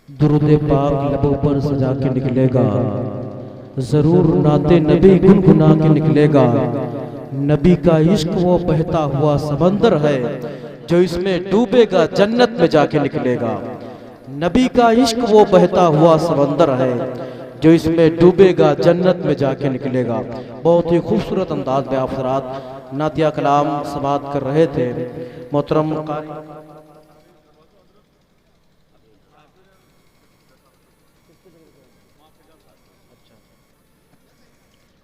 दुरूद पाक लबों पर सजा के निकलेगा, जरूर नाते नबी गुनगुना के निकलेगा। नबी का इश्क वो बहता हुआ समंदर है, जो इसमें डूबेगा जन्नत में जाके निकलेगा। नबी का इश्क वो बहता हुआ समंदर है, जो इसमें डूबेगा जन्नत में जाके निकलेगा। बहुत ही खूबसूरत अंदाज में आप हज़रात नातिया कलाम समात कर रहे थे। मोहतरम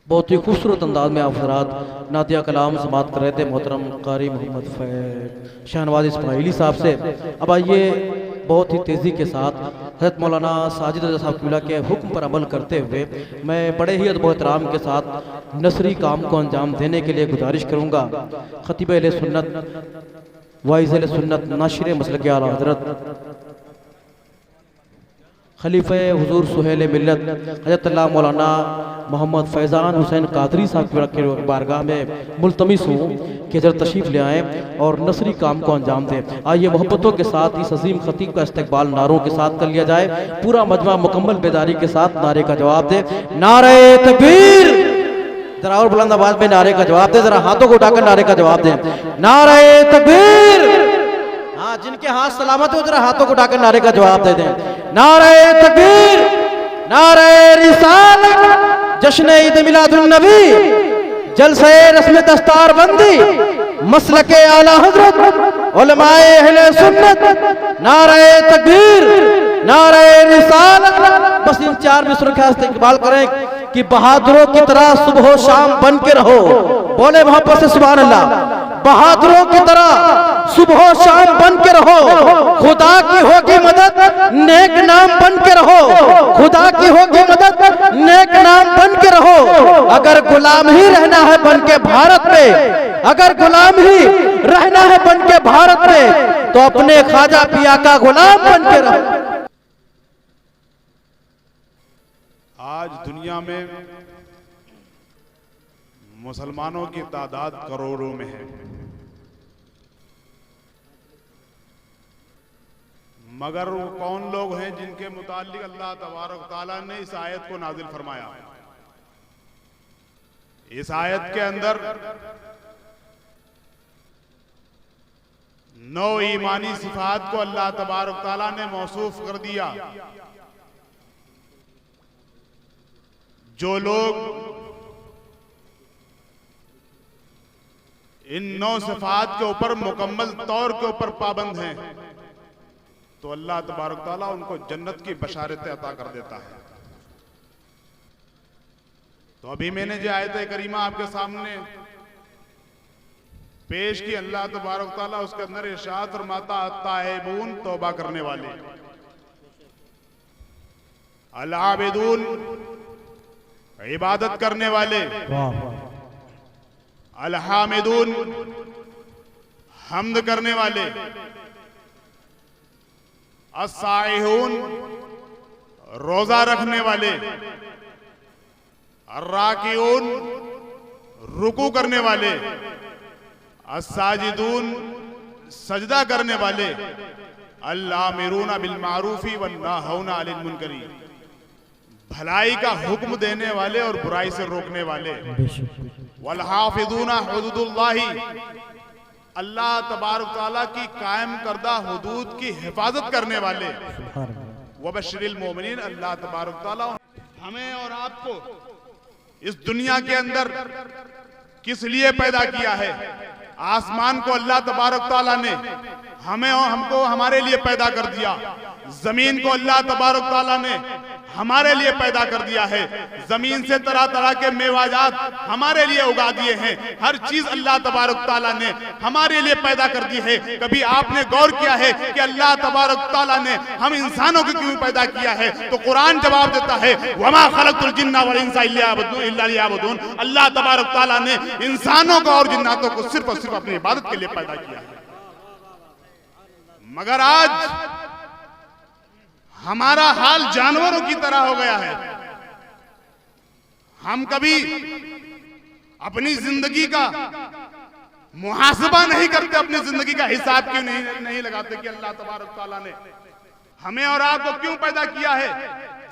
बहुत ही खूबसूरत अंदाज में आप हज़रात नातिया कलाम समात कर रहे थे मोहतरम कारी मोहम्मद फैज़ शहनवाज इस्माइली साहब से। अब आइए बहुत ही तेज़ी के साथ हज़रत मौलाना साजिद रज़ा साहब क़िबला के हुक्म पर अमल करते हुए मैं बड़े ही अदब एहतराम के साथ नसरी काम को अंजाम देने के लिए गुजारिश करूँगा। ख़तीब अहले सुन्नत वाइज़ अहले सुन्नत नाशिर मसलक आला हज़रत खलीफे हुजूर सुहेल मिल्लत हज़रत अल्लाह मौलाना मोहम्मद फैज़ान हुसैन कादरी साहब के बारगाह में मुल्तमिस हूँ कि हज़रत तशरीफ़ ले आएँ और नसरी काम को अंजाम दें। आइए मोहब्बतों के साथ इस अजीम खतीब का इस्तकबाल नारों के साथ कर लिया जाए। पूरा मजमा मुकम्मल बेदारी के साथ नारे का जवाब दे। नारे तकबीर, जरा और बुलंद आवाज में नारे का जवाब दे, जरा हाथों को उठाकर नारे का जवाब दे। नारे तकबीर, हाँ जिनके हाथ सलामत हो जरा हाथों को उठाकर नारे का जवाब दे दें। नारे तकबीर, नारे रिसालत, जश्न ईद मिलादुन नबी, जलसे रस्म दस्तार बंदी, मसलके आला हजरत उलमाए अहले सुन्नत। नारे तकबीर, नारे रिसालत। बस इन चार मिसरों का इस्तेमाल करें कि बहादुरों की तरह सुबह शाम बन के रहो। बोले मोहब्बत से सुभान अल्लाह। बहादुरों की तरह सुबह शाम बन के रहो, खुदा की होगी मदद, नेक नाम बन के रहो। खुदा की होगी मदद, नेक नाम बन के रहो। अगर गुलाम ही रहना है बन के भारत में, अगर गुलाम ही रहना है बन के भारत में, तो अपने ख्वाजा पिया का गुलाम बन के रहो। आज दुनिया में मुसलमानों की तादाद करोड़ों में है, मगर वो कौन लोग हैं जिनके मुताल्लिक अल्लाह तबारक तआला ने इस आयत को नाजिल फरमाया। इस आयत के अंदर 9 ईमानी सिफात को अल्लाह तबारक तआला ने मौसूफ कर दिया। जो लोग इन 9 सिफात के ऊपर मुकम्मल तौर के ऊपर पाबंद हैं, तो अल्लाह तबारक तआला उनको जन्नत की बशारतें अता कर देता है। तो अभी मैंने जो आयत करीमा आपके सामने पेश की, अल्लाह तबारक तआला उसके अंदर इरशाद फरमाता अत्ताइबून, तौबा करने वाले, अल आबिदून, इबादत करने वाले, अल हामिदून, हम्द करने वाले, अस्साइहून, रोजा रखने वाले, अर्राकिऊन, रुकू करने वाले, अस्साजिदून, सजदा करने वाले, अल-आमिरूना बिल मारूफी वन्नाहूना अनिल मुनकरी, भलाई का हुक्म देने वाले और बुराई से रोकने वाले, वल हाफिजूना हुदूदुल्लाही, अल्लाह तबारक तआला की कायम करदा हुदूद की हिफाजत करने वाले, वबश्शिरिल मोमिनीन, अल्लाह तबारक तआला हमें और आपको इस दुनिया के अंदर किस लिए पैदा किया है। आसमान को अल्लाह तबारक तआला ने हमें और हमको हमारे लिए पैदा कर दिया। जमीन को अल्लाह तबारक तआला ने हमारे लिए पैदा कर दिया है। जमीन से तरह तरह के मेवाजात हमारे लिए उगा दिए हैं। हर चीज अल्लाह तबारक तआला ने हमारे लिए पैदा कर दी है। कभी आपने गौर किया है कि अल्लाह तबारक तआला ने हम इंसानों को क्यों पैदा किया है? तो कुरान जवाब देता है वमा खलक़तुल जिन्ना वल इंसा इल्ला लियअबुदून। अल्लाह तबारक तआला ने इंसानों को और जिन्नातों को सिर्फ और सिर्फ अपनी इबादत के लिए पैदा किया है। मगर आज हमारा हाल जानवरों की तरह हो गया है। हम कभी अपनी जिंदगी का मुहासबा नहीं करते, अपनी जिंदगी का हिसाब क्यों नहीं लगाते कि अल्लाह तबारक तआला ने हमें और आपको क्यों पैदा किया है?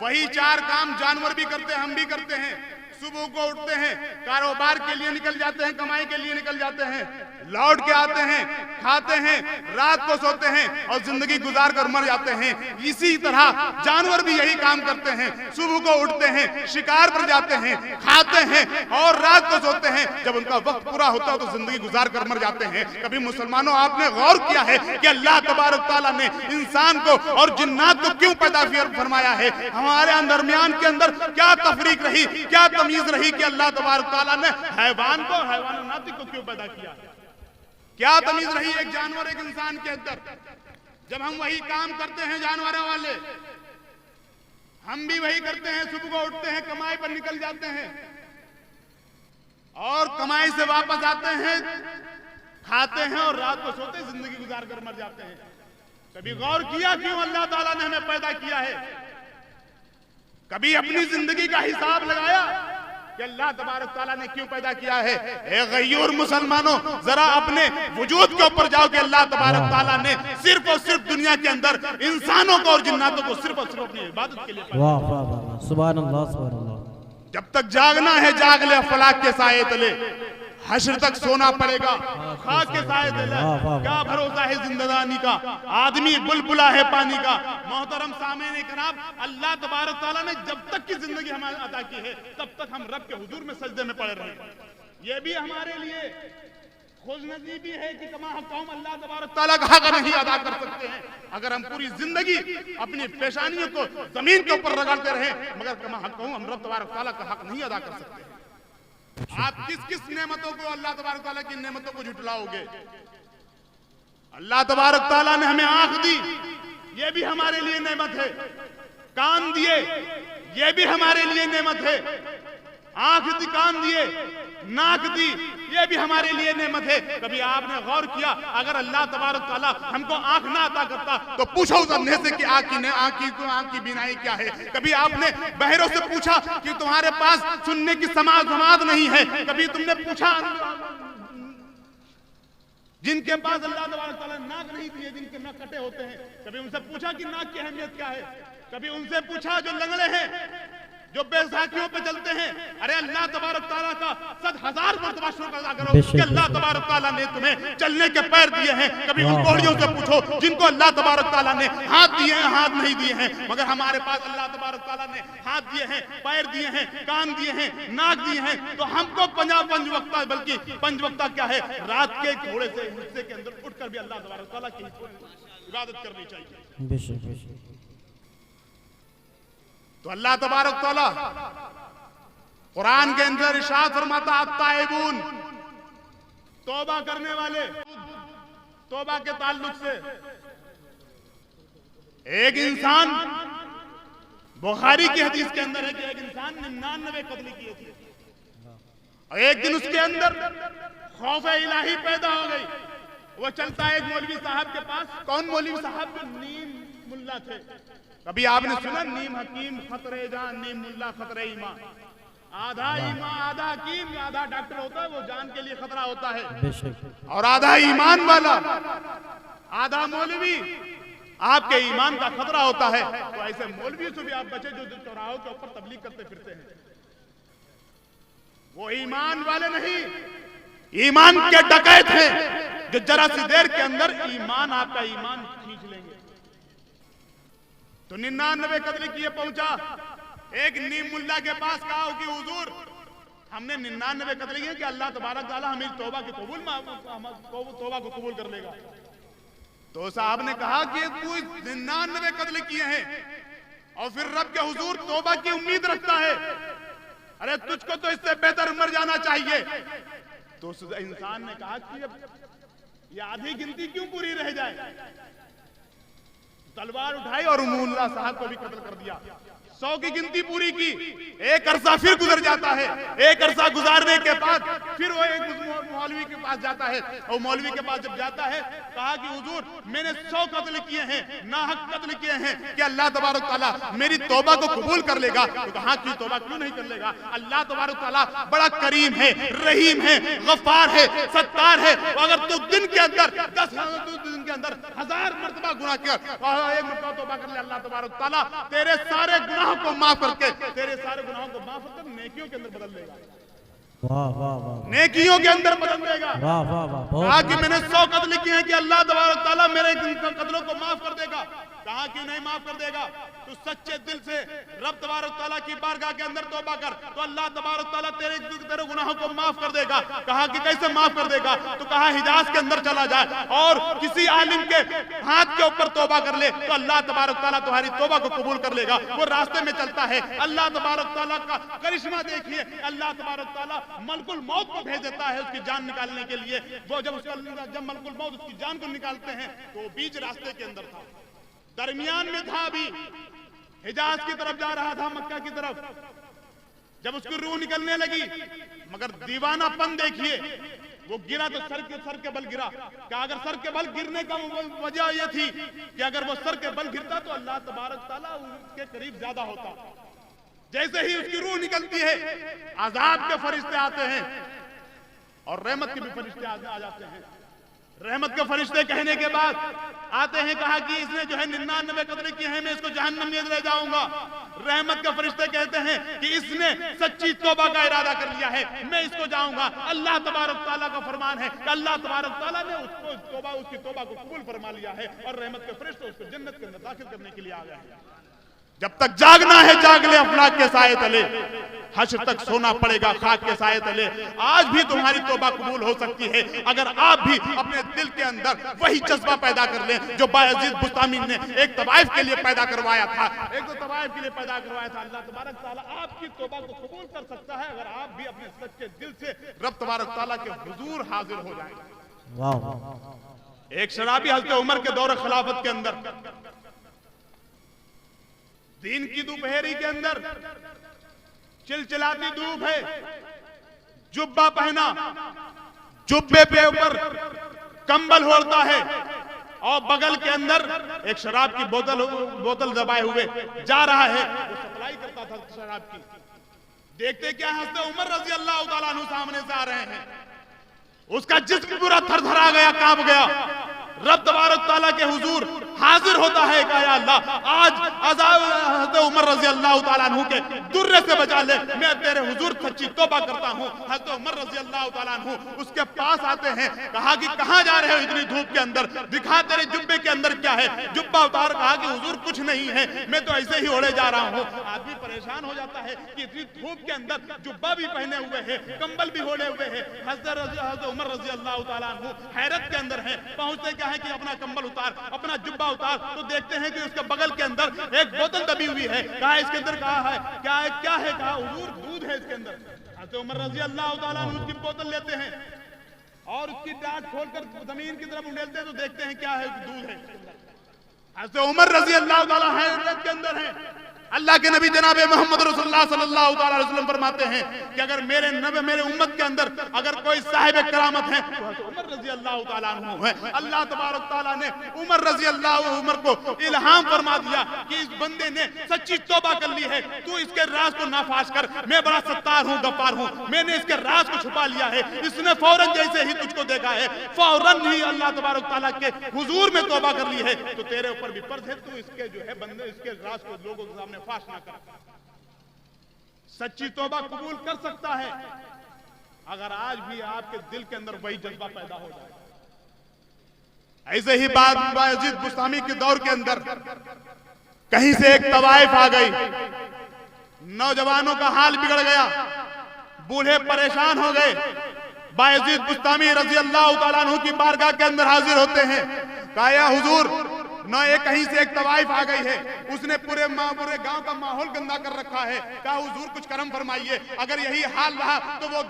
वही 4 काम जानवर भी करते हैं, हम भी करते हैं। सुबह को उठते हैं, कारोबार के लिए निकल जाते हैं, कमाई के लिए निकल जाते हैं, लौट के आते हैं, खाते हैं, रात को सोते हैं और जिंदगी गुजार कर मर जाते हैं। इसी तरह जानवर भी यही काम करते हैं। सुबह को उठते हैं, शिकार पर जाते हैं, खाते हैं और रात को सोते हैं। जब उनका वक्त पूरा होता है तो जिंदगी गुजार कर मर जाते हैं। कभी मुसलमानों आपने गौर किया है कि अल्लाह तबारक तआला ने इंसान को और जिन्नात को क्यों पैदा फरमाया है? हमारे दरमियान के अंदर क्या तफरीक रही, क्या तमीज रही कि अल्लाह तबारक तआला ने हैवान को, हैवान नातिक को क्यों पैदा किया? क्या तमीज रही एक जानवर एक इंसान के अंदर? जब हम वही काम करते हैं जानवरों वाले, हम भी वही करते हैं। सुबह को उठते हैं, कमाई पर निकल जाते हैं और कमाई से वापस आते हैं, खाते हैं और रात को सोते, जिंदगी गुजार कर मर जाते हैं। कभी गौर किया क्यों अल्लाह ताला ने हमें पैदा किया है? कभी अपनी जिंदगी का हिसाब लगाया कि अल्लाह तबारक ताला ने क्यों पैदा किया है? ए गयूर मुसलमानों, जरा अपने वजूद के ऊपर जाओ कि अल्लाह तबारक ताला ने सिर्फ और सिर्फ दुनिया के अंदर इंसानों को और जिन्नातों को सिर्फ और सिर्फ अपनी इबादत के लिए पैदा। वाह वाह वाह, सुभान अल्लाह सुभान अल्लाह। जब तक जागना है जाग ले फलाक के साए तले, हश्र तक सोना पड़ेगा खाक के साए तले। क्या भरोसा है जिंदगानी का, आदमी बुलबुला है पानी का। मोहतरम सामईन किराम, अल्लाह तबारक तआला ने जब तक की जिंदगी हमें अता की है तब तक हम रब के हुजूर में सजदे में पड़े रहे। ये भी हमारे लिए खुशनसीबी है कि कमा कौम अल्लाह तबारक तआला का हक नहीं अदा कर सकते हैं। अगर हम पूरी जिंदगी अपनी पेशानियों को जमीन के ऊपर रगड़ते रहे, मगर कमा कौम हम रब तबारक तआला का हक नहीं अदा कर सकते। आप किस किस नेमतों को, अल्लाह तबारक तआला की नेमतों को झुठलाओगे? अल्लाह तबारक तआला ने हमें आंख दी, ये भी हमारे लिए नेमत है। कान दिए, ये भी हमारे लिए नेमत है। आंख दी, कान दिए, नाक दी, ये भी हमारे लिए नेमत है। कभी आपने गौर किया, अगर अल्लाह तबारक तआला हमको आंख ना अता करता तो पूछो उस अंधे से कि आंख की बीनाई क्या है? कभी आपने बहरों से पूछा कि तुम्हारे पास सुनने की समाज नहीं है? कभी तुमने पूछा जिनके पास अल्लाह तबारक तआला नाक नहीं दिए, जिनके नाक कटे होते हैं, कभी उनसे पूछा कि नाक की अहमियत क्या है? कभी उनसे पूछा जो लंगड़े हैं, जो बैसाखियों पे चलते हैं, अरे अल्लाह तबारक तआला का 10,000 मर्तबा शुक्र अदा करो कि अल्लाह तबारक तआला ने तुम्हें चलने के पैर दिए हैं। कभी उन कोढ़ियों से पूछो जिनको अल्लाह तबारक तआला ने हाथ दिए हैं, हाथ नहीं दिए हैं। मगर हमारे पास अल्लाह तबारक तआला ने हाथ दिए हैं, पैर दिए हैं, कान दिए हैं, नाक दिए हैं, तो हमको पंज वक्ता, बल्कि पंज वक्ता क्या है, रात के थोड़े से हिस्से के अंदर उठकर भी अल्लाह तबारक तआला की इबादत करनी चाहिए। बेशक बेशक। तो अल्लाह तबारक तआला कुरान के अंदर इरशाद फरमाता, अत्ताइबून, तौबा करने वाले। तौबा के ताल्लुक से एक इंसान, बुखारी की हदीस के अंदर है कि एक इंसान 99 कत्ल किए थे और एक दिन उसके अंदर खौफ इलाही पैदा हो गई। वो चलता है एक मौलवी साहब के पास। कौन मौलवी साहब? जो नीम मुल्ला थे। कभी आपने सुना नीम हकीम खतरे जान, नीम मुल्ला खतरे ईमान। आधा ईमान, आधा हकीम, आधा डॉक्टर होता है, वो जान के लिए खतरा होता है, और आधा ईमान वाला, आधा मौलवी, आपके ईमान का खतरा होता है। तो ऐसे मौलवी से भी आप बचे जो चौराहों के ऊपर तबलीग करते फिरते हैं। वो ईमान वाले नहीं, ईमान के डकैत हैं जो जरा सी देर के अंदर ईमान, आपका ईमान खींच लेंगे। तो 99 कत्ल किए पहुंचा। एक नीम मुल्ला के पास कहा कि हुजूर, हमने 99 कत्ल किए कि अल्लाह तबारक तआला हमें तौबा को कबूल कर लेगा। तो साहब ने कहा कि तू 99 कत्ल किए हैं और फिर रब के हुजूर तौबा की उम्मीद रखता है, अरे तुझको तो इससे बेहतर मर जाना चाहिए। तो उस इंसान ने कहा कि अब ये आधी गिनती क्यों पूरी रह जाए? तलवार उठाई और मुल्ला साहब को भी कत्ल कर दिया। 100 की गिनती पूरी की, एक अरसा फिर गुजर जाता है। एक अरसा गुजारने के बाद फिर वो एक मौलवी के पास जाता है, और मौलवी के पास जब जाता है, कहा कि हुजूर मैंने 100 कत्ल किए हैं, नाहक कत्ल किए हैं, कि अल्लाह तबारक तआला मेरी तौबा को कबूल कर लेगा? तो कहा कि तौबा क्यों नहीं कर लेगा? अल्लाह तबारक तआला बड़ा करीम है, रहीम है, गफ्फार है, सत्तार है। अगर तू दिन के अंदर 1000 मरतबा गुनाह कर और एक मरतबा तौबा कर ले, अल्लाह तबारक तआला तेरे सारे गुनाहों को माफ करके, तेरे सारे गुनाहों को माफ कर नेकियों के अंदर बदल देगा। वाह वाह वाह, नेकियों के अंदर बदल देगा। वाह वाह वाह, कहा कि मैंने 100 कत्ल किए हैं कि अल्लाह तबारक तआला मेरे कत्लों को माफ कर देगा। कहा क्यों नहीं माफ कर देगा? तू सच्चे दिल से रब तबारक तआला की बारगाह के अंदर तौबा कर, तो अल्लाह तबारक तआला तेरे गुनाहों को माफ कर देगा। कहा कि कैसे माफ कर देगा? तो कहा हिजाज के अंदर चला जाए और किसी आलिम के हाथ के ऊपर तौबा कर ले, तो अल्लाह तबारक तआला तुम्हारी तौबा को कबूल कर लेगा। वो रास्ते में चलता है, अल्लाह तबारक तआला का करिश्मा देखिए, अल्लाह तबारक तआला मलकुल मौत को भेज देता है उसकी जान निकालने के लिए। वो जब मलकुल मौत उसकी जान को निकालते हैं, तो बीच रास्ते के अंदर था, दरमियान में था, अभी हिजाज की तरफ जा रहा था, मक्का की तरफ। जब उसकी रूह निकलने लगी, मगर दीवानापन देखिए, वो गिरा तो सर के बल गिरा। क्या अगर सर के बल गिरने का वजह यह थी कि अगर वो सर के बल गिरता तो अल्लाह तबारक तआला उसके करीब ज्यादा होता। जैसे ही उसकी रूह निकलती है, आजाब के फरिश्ते आते हैं और रहमत के भी फरिश्ते आ जाते हैं। रहमत के फरिश्ते कहने के बाद आते हैं, कहा कि इसने जो है 99 कत्ल किए हैं, मैं इसको जहन्नम में ले जाऊंगा। रहमत के फरिश्ते कहते हैं कि इसने सच्ची तौबा का इरादा कर लिया है, मैं इसको जाऊंगा। अल्लाह तबारक तआला का फरमान है कि अल्लाह तबारक तआला ने उसकी तौबा को कबूल फरमा लिया है, और रहमत के फरिश्ते उसको जन्नत के अंदर दाखिल करने के लिए आ गए हैं। जब तक जागना है जाग ले अफलाक के साए तले, हश्र तक सोना पड़ेगा खाक के साए तले। आज भी तुम्हारी तौबा कबूल हो सकती है अगर आप भी अपने दिल के अंदर वही जज्बा पैदा कर लें जो बायजीद बुस्तामी ने एक तवाइफ के लिए पैदा करवाया था। एक तो तवाइफ के लिए पैदा करवाया था। अल्लाह तबारक तआला आपकी तौबा को कबूल कर सकता है अगर आप भी अपने सच्चे दिल से रब तबारक तआला के हुजूर हाजिर हो जाएं। वाह, एक शराबी हज़रत उमर के दौर खिलाफत के अंदर दिन की दोपहरी के अंदर चिलचिलाती धूप है, जुब्बा पहना, जुब्बे पे ऊपर कंबल ओढ़ता है और बगल के अंदर एक शराब की बोतल दबाए हुए जा रहा है। वो सप्लाई करता था शराब की। देखते क्या हज़रत उमर रजी अल्लाह तआला अन्हु सामने से आ रहे हैं। उसका जिस्म पूरा थरथरा गया, कांप गया। रब तबारक तआला के हुजूर हाजिर होता है, कहा या अल्लाह आज अज़ाब हज़रत उमर रज़ी अल्लाह तआला अन्हु के दुर्रे से बचा ले, मैं तेरे हुजूर सच्ची तौबा करता हूँ। हज़रत उमर रज़ी अल्लाह तआला अन्हु उसके पास आते हैं, कहा कि कहाँ जा रहे हो इतनी धूप के अंदर, दिखा तेरे जुब्बे के अंदर क्या है। जुब्बा उतार, कहा कि हुजूर कुछ नहीं है, मैं तो ऐसे ही ओढ़े जा रहा हूँ। आदमी परेशान हो जाता है कि इतनी धूप के अंदर जुब्बा भी पहने हुए है, कंबल भी ओढ़े हुए है। हज़रत उमर रज़ी अल्लाह तआला अन्हु हैरत के अंदर है। पहुंचते क्या है कि अपना कंबल उतार, अपना जुब्बा उतार, तो देखते हैं कि उसके बगल के अंदर एक बोतल दबी हुई है। कहा इसके अंदर कहा है क्या है, क्या है? कहा हुजूर दूध है इसके अंदर। हज़रत उमर रज़ी अल्लाह तआला अन्हु उसकी बोतल लेते हैं और उसकी डाट खोलकर जमीन की तरफ उंडेलते हैं, तो देखते हैं क्या है, दूध है। हज़रत उमर रज़ी अल्लाह तआला हैरत के अंदर है। अल्लाह के नबी जनाब मोहम्मद रसूलुल्लाह सल्लल्लाहु अलैहि वसल्लम फरमाते हैं कि अगर मेरे उम्मत के अंदर अगर कोई साहिब करामत है तो उमर रजी अल्लाह तआला अन्हु है। अल्लाह तबारक तआला ने उमर को इल्हाम फरमा दिया कि इस बंदे ने सच्ची तौबा कर ली है, तू इसके राज को नाफाश कर, मैं बड़ा सत्तार हूँ, गफ्फार हूँ, मैंने इसके राज को छुपा लिया है। इसने फौरन जैसे ही तुझको देखा है फौरन ही अल्लाह तबारक तआला के हुजूर में तौबा कर ली है, तो तेरे ऊपर भी फर्ज है तू इसके जो है बंदे इसके राज को लोगों के सामने फाश ना कर। सच्ची तौबा कबूल कर सकता है अगर आज भी आपके दिल के अंदर वही जज्बा पैदा हो जाए। ऐसे ही बात बायजीद बुस्तामी के दौर के अंदर कहीं से एक तवाइफ आ गई, नौजवानों का हाल बिगड़ गया, बूढ़े परेशान हो गए। बायजीद बुस्तामी रजी अल्लाह तआला अन्हु की बारगाह के अंदर हाजिर होते हैं। कहा या हुजूर न एक कहीं से एक तवाइफ आ गई है, उसने पूरे गांव का माहौल गंदा कर रखा है। कहा हुजूर कुछ करम फरमाइए। अगर यही हाल रहा तो वो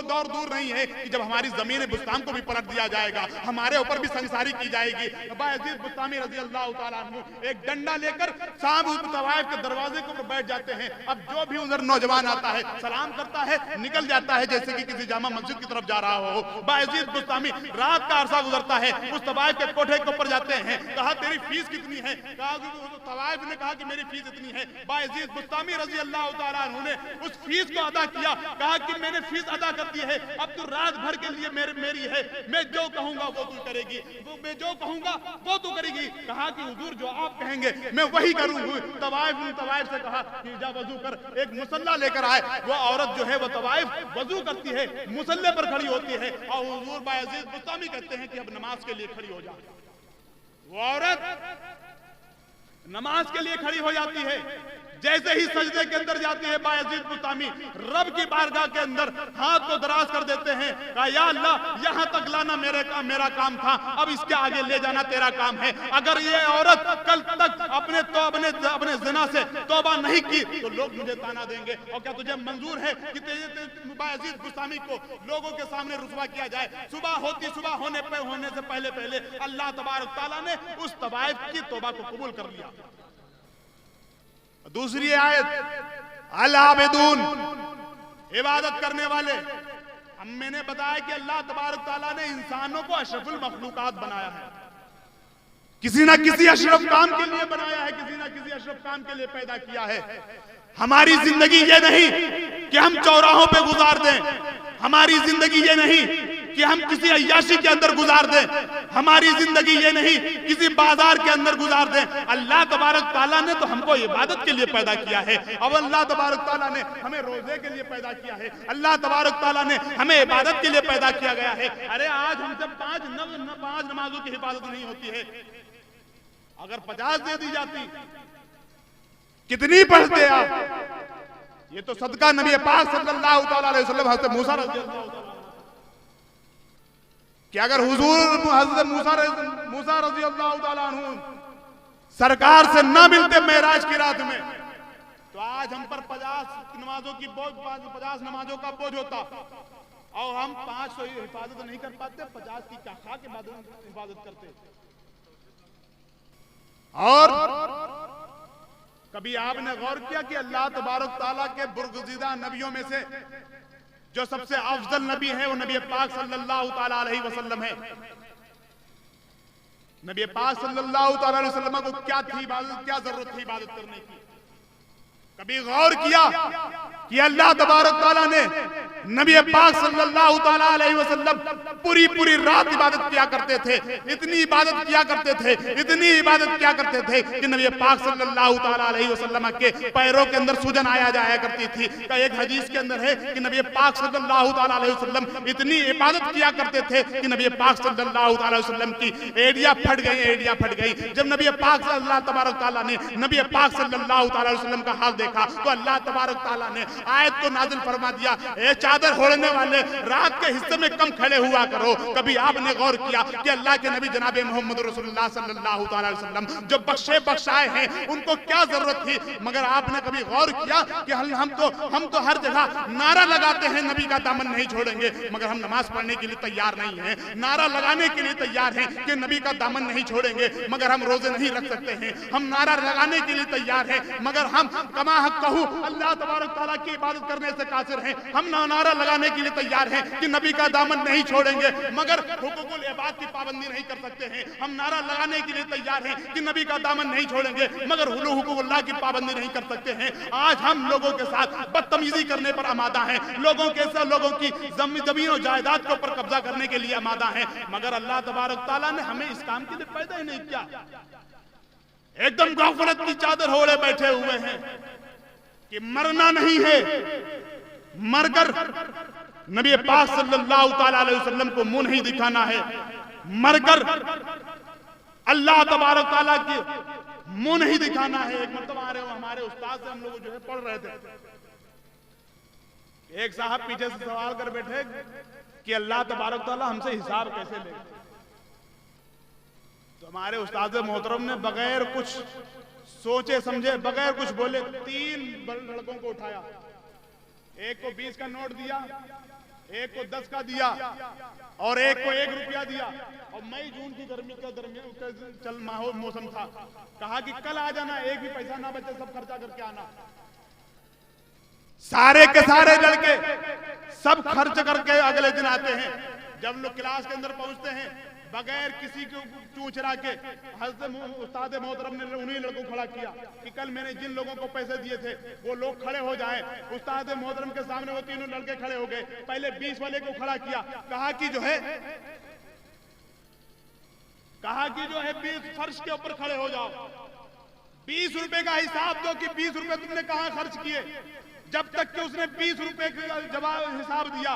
दौर दूर नहीं है कि जब हमारी जमीन बुस्तान को भी पलट दिया जाएगा, हमारे ऊपर भी संसारी की जाएगी। बायजीद बुस्तामी रजी अल्लाह तआला अन्हु एक डंडा लेकर शाम तवाइफ के दरवाजे के ऊपर बैठ जाते हैं। अब जो भी उधर नौजवान आता है सलाम करता है, निकल जाता है जैसे कि किसी जामा मस्जिद की तरफ जा रहा हो। बायजीद बुस्तामी रात का अरसा गुजरता है, उस तवाइफ के कोठे के ऊपर जाते हैं। कहा तेरी फीस कितनी है? कहा तवाइफ ने कहा कि मेरी फीस इतनी है। बायजीद बुस्तामी रजी अल्लाह तआला अन्हु ने उस फीस को अदा किया। कहा कि मैंने फीस अदा कर दी है, अब तू रात भर के लिए मेरी है, मैं जो कहूंगा वो तू करेगी, मैं जो कहूंगा वो तू करेगी। कहा कि हुजूर जो आप कहेंगे मैं वही करूंगी। तवाइफ से कहा कि जा वजू कर, एक मुसल्ला लेकर आए। वो औरत जो है वो तवाइफ वजू करती है, मुसल्ले पर खड़ी होती है और हुजूर बायजीद बुस्तामी कहते हैं कि अब नमाज के लिए खड़ी हो जा। वो औरत नमाज के लिए खड़ी हो जाती है। जैसे ही सजदे के अंदर जाती है बायजीद बुस्तामी रब की बारगाह के अंदर हाथ को दराज कर देते हैं। कहा या अल्लाह यहाँ तक लाना मेरा काम था, अब इसके आगे ले जाना तेरा काम है। अगर ये औरत कल तक अपने ज़िना से तौबा नहीं की तो लोग मुझे ताना देंगे। और क्या तुझे मंजूर है कि बायजीद बुस्तामी को लोगों के सामने रुसवा किया जाए? सुबह होने से पहले अल्लाह तबारक तआला ने उस तवाइफ की तौबा को कबूल कर लिया। दूसरी आयत अल आबिदून, इबादत करने वाले। हम मैंने बताया कि अल्लाह तबारक तआला ने इंसानों को अशरफुल मखलूकात बनाया है, किसी ना किसी अशरफ काम के लिए बनाया है, किसी ना किसी अशरफ काम के लिए पैदा किया है। हमारी जिंदगी ये नहीं कि हम चौराहों पे गुजार दें, हमारी जिंदगी ये नहीं कि हम किसी अय्याशी के अंदर गुजार दें, हमारी जिंदगी ये नहीं किसी बाजार के अंदर गुजार दें। अल्लाह तबारक तआला ने तो हमको इबादत के लिए पैदा किया है। अब अल्लाह तबारक तआला ने हमें रोजे के लिए पैदा किया है, अल्लाह तबारक तआला ने हमें इबादत के लिए पैदा किया गया है। अरे आज हमसे पांच नमाजों की हिफाजत नहीं होती है, अगर 50 दे दी जाती कितनी पढ़ते आप? ये तो सदका नबी पाक सल्लल्लाहु अलैहि वसल्लम हज़रत मूसा रज़ियल्लाहु ताला कि अगर हुजूर हज़रत मूसा रज़ियल्लाहु ताला अन्हु सरकार से ना मिलते मेराज की रात में तो आज हम पर 50 नमाजों का बोझ होता और हम 500 हिफाजत नहीं कर पाते, 50 की क्या खा के हिफाजत करते। और कभी आपने गौर किया कि अल्लाह तबारक तआला के बुर्गुज़ीदा नबियों में से जो सबसे अफजल नबी है वो नबी पाक सल्लल्लाहु ताला अलैहि वसल्लम है। नबी पाक सल्लल्लाहु ताला अलैहि वसल्लम को क्या जरूरत थी इबादत करने की? कभी गौर किया कि अल्लाह तबारक तआला ने नबी पाक सल्लल्लाहु ताला अलैहि वसल्लम पूरी रात इबादत किया करते थे, इतनी इबादत किया करते थे कि नबी पाक सल्लल्लाहु ताला अलैहि वसल्लम के पैरों के अंदर सूजन आया जाया करती थी। एक हदीस के अंदर है कि नबी पाक सल्लल्लाहु ताला अलैहि वसल्लम इतनी इबादत किया करते थे कि नबी पाक सल्लल्लाहु ताला अलैहि वसल्लम की एड़ियां फट गई। जब नबी पाक अल्लाह तबारक तआला ने नबी पाक सल्लल्लाहु ताला अलैहि वसल्लम का हाल देखा तो अल्लाह तबारक तआला ने आयत को नाजिल फरमा दिया, ए चादर ओढ़ने वाले रात के हिस्से में कम खड़े हुआ करो। कभी आपने गौर किया कि अल्लाह के नबी जनाब मोहम्मद रसूलुल्लाह सल्लल्लाहु ताला अलैहि वसल्लम जो बख्शाए हैं उनको क्या जरूरत थी? मगर आपने कभी गौर किया कि हम तो हर जगह नारा लगाते हैं नबी का दामन नहीं छोड़ेंगे, मगर हम नमाज पढ़ने के लिए तैयार नहीं हैं। नारा लगाने के लिए तैयार हैं कि नबी का दामन नहीं छोड़ेंगे, मगर हम रोजे नहीं रख सकते हैं। हम नारा लगाने के लिए तैयार हैं, मगर हम कमा हक कहू अल्लाह तबारक तआला की इबादत करने से कासिर हैं। हम नारा लगाने के लिए तैयार हैं कि नबी का दामन नहीं छोड़ेंगे, मगर हुकूकुल इबाद की पाबंदी नहीं कर सकते हैं। हम नारा लगाने के लिए तैयार हैं कि नबी का दामन नहीं छोड़ेंगे, मगर हुकूकुल्लाह की पाबंदी नहीं कर सकते हैं। आज हम लोगों के साथ बदतमीजी करने पर आमादा हैं, लोगों की जमीन और जायदाद के ऊपर कब्जा करने के लिए आमादा हैं, मगर अल्लाह तबारक तआला ने हमें इस काम के लिए पैदा ही नहीं किया। एकदम गफलत की चादर ओढ़े बैठे हुए हैं कि मरना नहीं है, मरकर नबी पाक सल्लल्लाहु ताला अलैहि वसल्लम को मुंह नहीं दिखाना है, मरकर अल्लाह तबारक तआला की मुंह नहीं दिखाना है। एक मतलब हमारे उस्ताद से हम लोग जो है पढ़ रहे थे, एक साहब पीछे से सवाल कर बैठे कि अल्लाह तबारक तआला हमसे हिसाब कैसे लेगा। तो हमारे उस्ताद मोहतरम ने बगैर कुछ सोचे समझे, बगैर कुछ बोले 3 लड़कों को उठाया, एक को 20 का नोट दिया, एक को 10 का दिया और एक को 1 रुपया दिया। और मई जून की गर्मी का दरमियान चल माहौल मौसम था। कहा कि कल आ जाना, एक भी पैसा ना बचे, सब खर्चा करके आना। सारे के सारे लड़के सब खर्च करके अगले दिन आते हैं। जब लोग क्लास के अंदर पहुंचते हैं, बगैर किसी को चूचरा के हज़रत उस्ताद मोहतरम ने उन्हीं लड़कों को खड़ा किया कि कल मैंने जिन लोगों को पैसे दिए थे वो लोग खड़े हो जाएं। उस्ताद मोहतरम के सामने वो तीनों लड़के खड़े हो गए। पहले 20 वाले को खड़ा किया, कहा कि जो है 20 फर्श के ऊपर खड़े हो जाओ, 20 रुपए का हिसाब दो कि 20 रुपए तुमने कहां खर्च किए। जब तक कि उसने 20 रुपए का जवाब हिसाब दिया,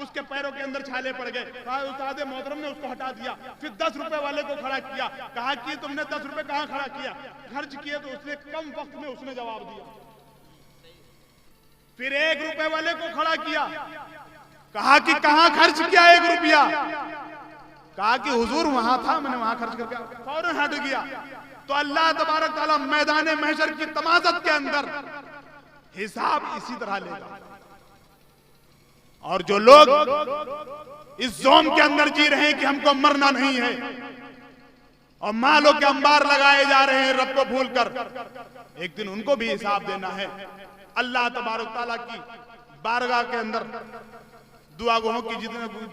उसके पैरों के अंदर छाले पड़ गए। उस्ताद मोहतरम ने उसको हटा दिया। फिर 10 रुपए वाले को खड़ा किया, कहा कि तुमने 10 रुपए कहां खड़ा किया, खर्च किए। तो उसने कम वक्त में उसने जवाब दिया। फिर 1 रुपए वाले को खड़ा किया, कहा कि कहां खर्च किया 1 रुपया। कहा कि हुजूर वहां था, मैंने वहां खर्च करके, फौरन हट गया। तो अल्लाह तबारक तआला मैदान महशर की तमाज़त के अंदर हिसाब इसी तरह लेगा। और जो लोग इस जोम के अंदर जी रहे हैं कि हमको मरना नहीं है और मालों के अंबार लगाए जा रहे हैं रब को भूलकर, एक दिन उनको भी हिसाब देना है। अल्लाह तबारक तआला की बारगाह के अंदर दुआ गोहों की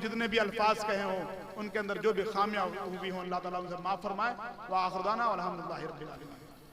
जितने भी अल्फाज कहे हों, उनके अंदर जो भी खामियां हुई हों, अल्लाह ताला उनसे माफ फरमाए। व आखिर दाना अल्हम्दुलिल्लाहि रब्बिल आलमीन।